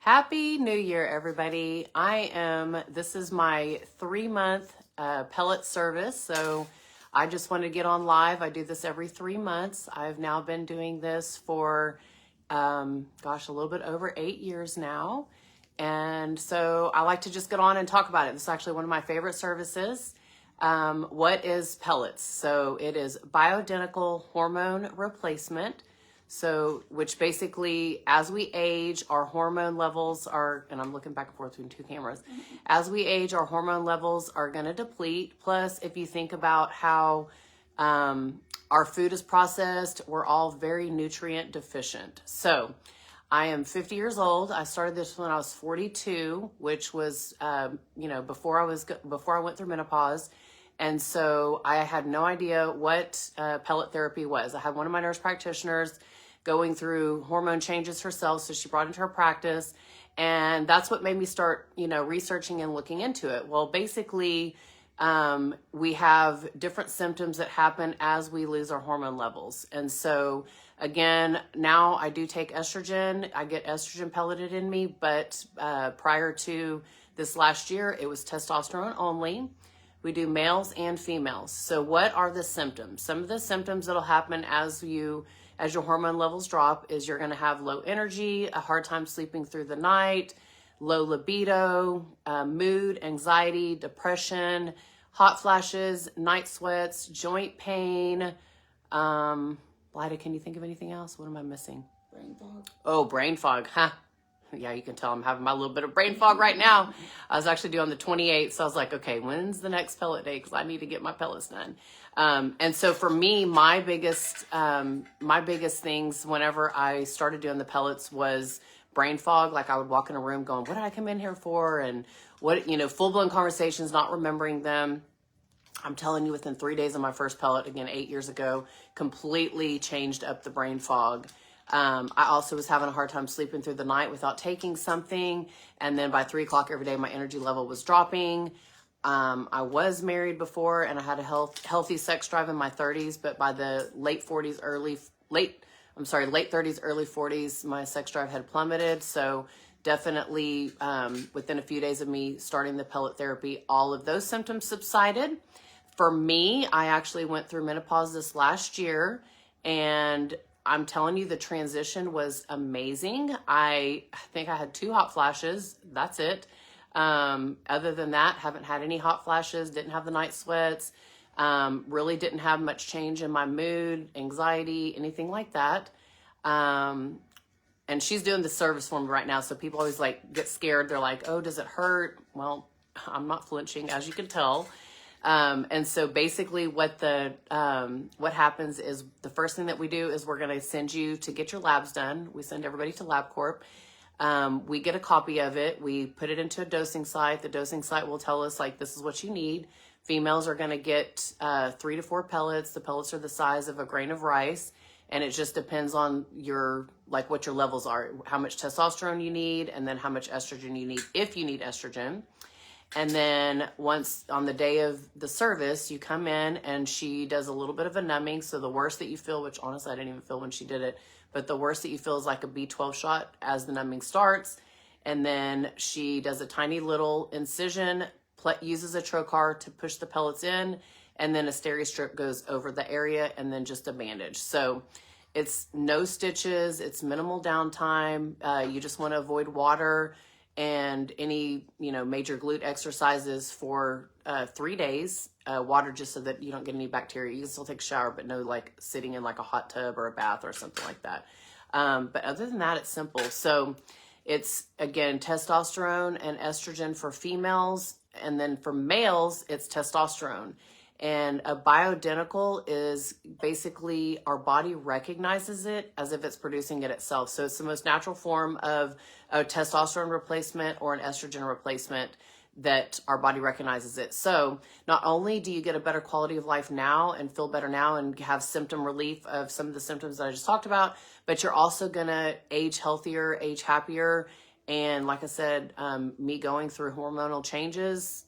Happy New Year, everybody. This is my 3-month pellet service. So I just wanted to get on live. I do this every 3 months. I've now been doing this for, a little bit over 8 years now. And so I like to just get on and talk about it. This is actually one of my favorite services. What is pellets? So it is bioidentical hormone replacement. So, which basically, as we age, our hormone levels are, and I'm looking back and forth between two cameras. As we age, our hormone levels are going to deplete. Plus, if you think about how our food is processed, we're all very nutrient deficient. So, I am 50 years old. I started this when I was 42, which was, before I went through menopause. And so I had no idea what pellet therapy was. I had one of my nurse practitioners going through hormone changes herself, so she brought it into her practice, and that's what made me start, researching and looking into it. Well, basically, we have different symptoms that happen as we lose our hormone levels. And so, again, now I do take estrogen. I get estrogen pelleted in me, but prior to this last year, it was testosterone only. We do males and females. So what are the symptoms? Some of the symptoms that'll happen as your hormone levels drop is you're going to have low energy, a hard time sleeping through the night, low libido, mood, anxiety, depression, hot flashes, night sweats, joint pain. Lyda, can you think of anything else? What am I missing? Brain fog. Oh, brain fog. Huh. Yeah, you can tell I'm having my little bit of brain fog right now. I was actually due on the 28th, so I was like, okay, when's the next pellet day? Because I need to get my pellets done. And so for me, my biggest things whenever I started doing the pellets was brain fog. Like I would walk in a room going, what did I come in here for? And what, full-blown conversations, not remembering them. I'm telling you, within 3 days of my first pellet, again, 8 years ago, completely changed up the brain fog. I also was having a hard time sleeping through the night without taking something. And then by 3 o'clock every day, my energy level was dropping. I was married before and I had a healthy sex drive in my 30s, but by the late 30s, early 40s, my sex drive had plummeted. So definitely, within a few days of me starting the pellet therapy, all of those symptoms subsided. For me, I actually went through menopause this last year, and I'm telling you, the transition was amazing. I think I had 2 hot flashes. That's it. Other than that, haven't had any hot flashes, didn't have the night sweats, really didn't have much change in my mood, anxiety, anything like that. And she's doing the service for me right now. So people always get scared. They're like, oh, does it hurt? Well, I'm not flinching, as you can tell. And so basically what happens is the first thing that we do is we're going to send you to get your labs done. We send everybody to LabCorp. We get a copy of it. We put it into a dosing site. The dosing site will tell us this is what you need. Females are going to get 3 to 4 pellets. The pellets are the size of a grain of rice. And it just depends on what your levels are, how much testosterone you need, and then how much estrogen you need, if you need estrogen. And then once on the day of the service, you come in and she does a little bit of a numbing. So the worst that you feel, which honestly I didn't even feel when she did it, but the worst that you feel is like a B12 shot as the numbing starts. And then she does a tiny little incision, uses a trocar to push the pellets in, and then a steri strip goes over the area, and then just a bandage. So it's no stitches, it's minimal downtime. You just want to avoid water and any, major glute exercises for 3 days. Water just so that you don't get any bacteria. You can still take a shower, but no sitting in a hot tub or a bath or something like that. But other than that, it's simple. So it's, again, testosterone and estrogen for females. And then for males, it's testosterone. And a bioidentical is basically our body recognizes it as if it's producing it itself. So it's the most natural form of a testosterone replacement or an estrogen replacement that our body recognizes it. So not only do you get a better quality of life now and feel better now and have symptom relief of some of the symptoms that I just talked about, but you're also going to age healthier, age happier. And like I said, me going through hormonal changes,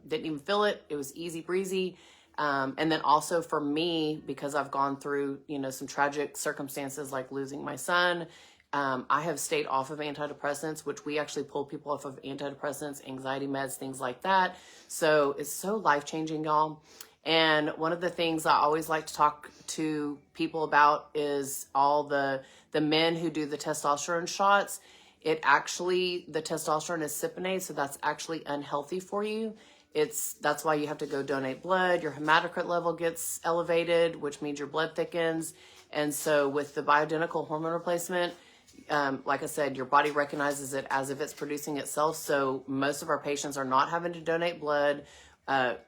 didn't even feel it. It was easy breezy. And then also for me, because I've gone through, some tragic circumstances like losing my son, I have stayed off of antidepressants, which we actually pull people off of antidepressants, anxiety meds, things like that. So it's so life-changing, y'all. And one of the things I always like to talk to people about is all the men who do the testosterone shots. The testosterone is cypionate, so that's actually unhealthy for you. That's why you have to go donate blood. Your hematocrit level gets elevated, which means your blood thickens. And so with the bioidentical hormone replacement, like I said, your body recognizes it as if it's producing itself. So most of our patients are not having to donate blood.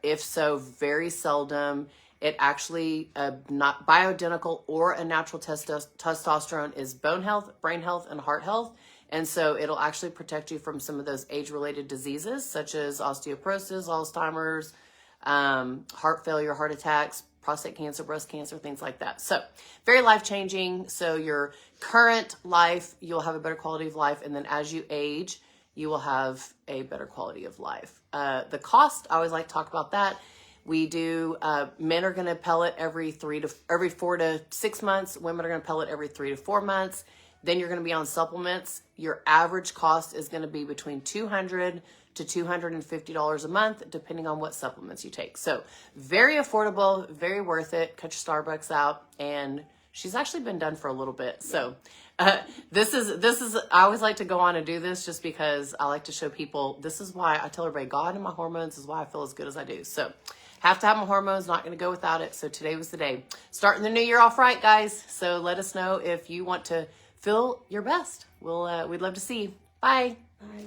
If so, very seldom. It actually, not bioidentical or a natural testosterone is bone health, brain health, and heart health. And so it'll actually protect you from some of those age-related diseases, such as osteoporosis, Alzheimer's, heart failure, heart attacks, prostate cancer, breast cancer, things like that. So very life-changing. So your current life, you'll have a better quality of life. And then as you age, you will have a better quality of life. The cost, I always like to talk about that. We do, men are going to pellet every 4 to 6 months. Women are going to pellet every 3 to 4 months. Then you're going to be on supplements. Your average cost is going to be between $200 to $250 a month, depending on what supplements you take. So very affordable, very worth it. Cut your Starbucks out. And she's actually been done for a little bit. So this is, I always like to go on and do this just because I like to show people, this is why I tell everybody, God and my hormones is why I feel as good as I do. So have to have my hormones, not going to go without it. So today was the day. Starting the new year off right, guys. So let us know if you want to feel your best. We'd love to see you. Bye. Bye.